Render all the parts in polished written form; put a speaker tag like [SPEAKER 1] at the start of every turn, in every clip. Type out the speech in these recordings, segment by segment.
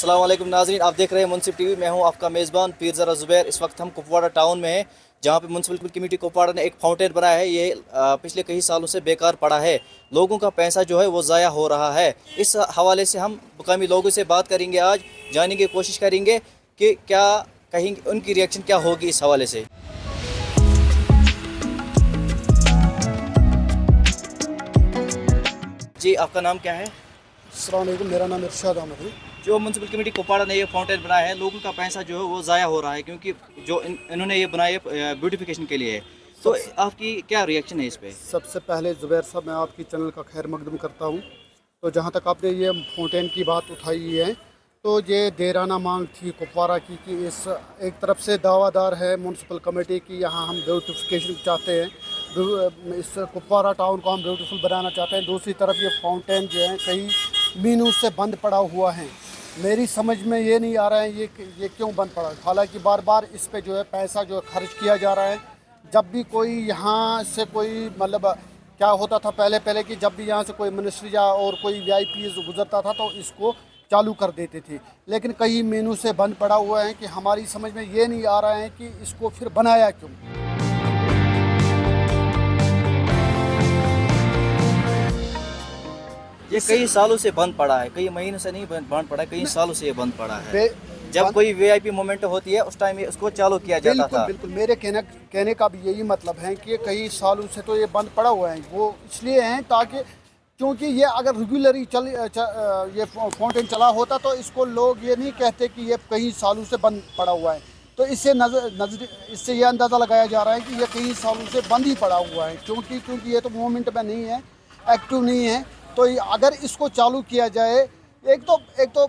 [SPEAKER 1] अस्सलाम वालेकुम नाज़रीन, आप देख रहे हैं मुनसिफ टीवी। मैं हूं आपका मेज़बान पीरज़रा ज़ुबैर। इस वक्त हम कुपवाड़ा टाउन में हैं, जहां पे म्यूनसिपल कमेटी कुपवाड़ा ने एक फाउंटेन बनाया है। ये पिछले कई सालों से बेकार पड़ा है, लोगों का पैसा जो है वो ज़ाया हो रहा है। इस हवाले से हम मुकामी लोगों से बात करेंगे, आज जानने की कोशिश करेंगे कि क्या कहेंगे, उनकी रिएक्शन क्या होगी इस हवाले से। जी, आपका नाम क्या है?
[SPEAKER 2] अस्सलाम वालेकुम, मेरा नाम इरशाद अहमद है।
[SPEAKER 1] जो म्यूनसिपल कमेटी कुपवाड़ा ने ये फाउंटेन बनाया है, लोगों का पैसा जो है वो ज़ाया हो रहा है, क्योंकि जो इन्होंने ये बनाया ब्यूटिफिकेशन के लिए है। तो आपकी क्या रिएक्शन है इस पे?
[SPEAKER 2] सबसे पहले ज़ुबैर साहब, मैं आपकी चैनल का खैर मकदम करता हूँ। तो जहाँ तक आपने ये फाउंटेन की बात उठाई है, तो ये देराना मांग थी कुपवाड़ा की कि इस एक तरफ से दावादार है म्यूनसिपल कमेटी की, यहाँ हम ब्यूटिफिकेशन चाहते हैं, इस कुपवाड़ा टाउन को हम ब्यूटीफुल बनाना चाहते हैं। दूसरी तरफ ये फाउंटेन जो है कई महीनों से बंद पड़ा हुआ है। मेरी समझ में ये नहीं आ रहा है ये क्यों बंद पड़ा। हालांकि बार बार इस पे जो है पैसा जो है खर्च किया जा रहा है। जब भी कोई यहाँ से कोई मतलब क्या होता था पहले कि जब भी यहाँ से कोई मिनिस्ट्री या और कोई वीआईपी गुजरता था तो इसको चालू कर देते थे, लेकिन कई महीनों से बंद पड़ा हुआ है कि हमारी समझ में ये नहीं आ रहा है कि इसको फिर बनाया क्यों।
[SPEAKER 1] ये कई सालों से बंद पड़ा है, कई महीनों से नहीं बंद पड़ा है, कई सालों से ये बंद पड़ा है। जब कोई वीआईपी मोमेंट होती है उस टाइम इसको चालू किया जाता था।
[SPEAKER 2] बिल्कुल, मेरे कहने का भी यही मतलब है कि कई सालों से तो ये बंद पड़ा हुआ है। वो इसलिए हैं ताकि क्योंकि ये अगर रेगुलरली ये फाउंटेन चला होता तो इसको लोग ये नहीं कहते कि ये कई सालों से बंद पड़ा हुआ है। तो इससे ये अंदाज़ा लगाया जा रहा है कि ये कई सालों से बंद ही पड़ा हुआ है, क्योंकि ये तो मूवमेंट में नहीं है, एक्टिव नहीं है। तो अगर इसको चालू किया जाए, एक तो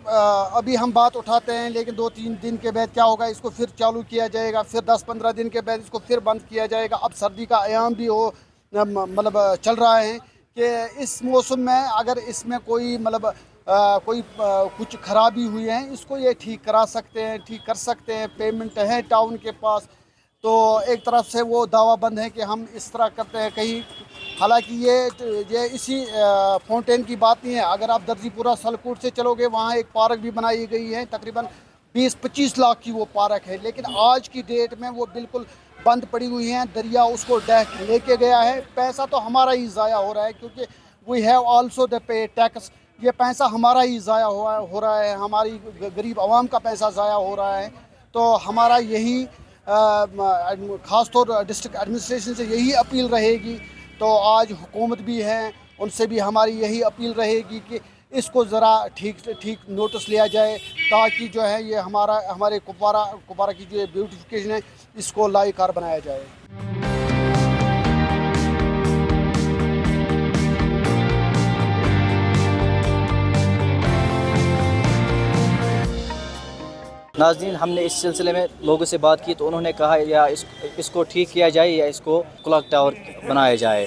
[SPEAKER 2] अभी हम बात उठाते हैं, लेकिन 2-3 दिन के बाद क्या होगा, इसको फिर चालू किया जाएगा, फिर 10-15 दिन के बाद इसको फिर बंद किया जाएगा। अब सर्दी का आयाम भी हो मतलब चल रहा है कि इस मौसम में अगर इसमें कोई मतलब कुछ खराबी हुई है, इसको ये ठीक कर सकते हैं, पेमेंट है टाउन के पास। तो एक तरफ से वो दावा बंद है कि हम इस तरह करते हैं कहीं। हालांकि ये इसी फाउंटेन की बात नहीं है। अगर आप दर्जीपुरा सलकोट से चलोगे, वहाँ एक पार्क भी बनाई गई है, तकरीबन 20-25 लाख की वो पार्क है, लेकिन आज की डेट में वो बिल्कुल बंद पड़ी हुई हैं। दरिया उसको ढक लेके गया है। पैसा तो हमारा ही ज़ाया हो रहा है, क्योंकि we have also the pay tax. ये पैसा हमारा ही ज़ाया हो रहा है, हमारी गरीब आवाम का पैसा ज़ाया हो रहा है। तो हमारा यही ख़ास तौर डिस्ट्रिक्ट एडमिनिस्ट्रेशन से यही अपील रहेगी। तो आज हुकूमत भी हैं, उनसे भी हमारी यही अपील रहेगी कि इसको ज़रा ठीक नोटिस लिया जाए, ताकि जो है ये हमारे कुपवाड़ा की जो ब्यूटिफिकेशन है इसको लायकार बनाया जाए।
[SPEAKER 1] नाज़रीन, हमने इस सिलसिले में लोगों से बात की तो उन्होंने कहा या इसको ठीक किया जाए या इसको क्लॉक टावर बनाया जाए।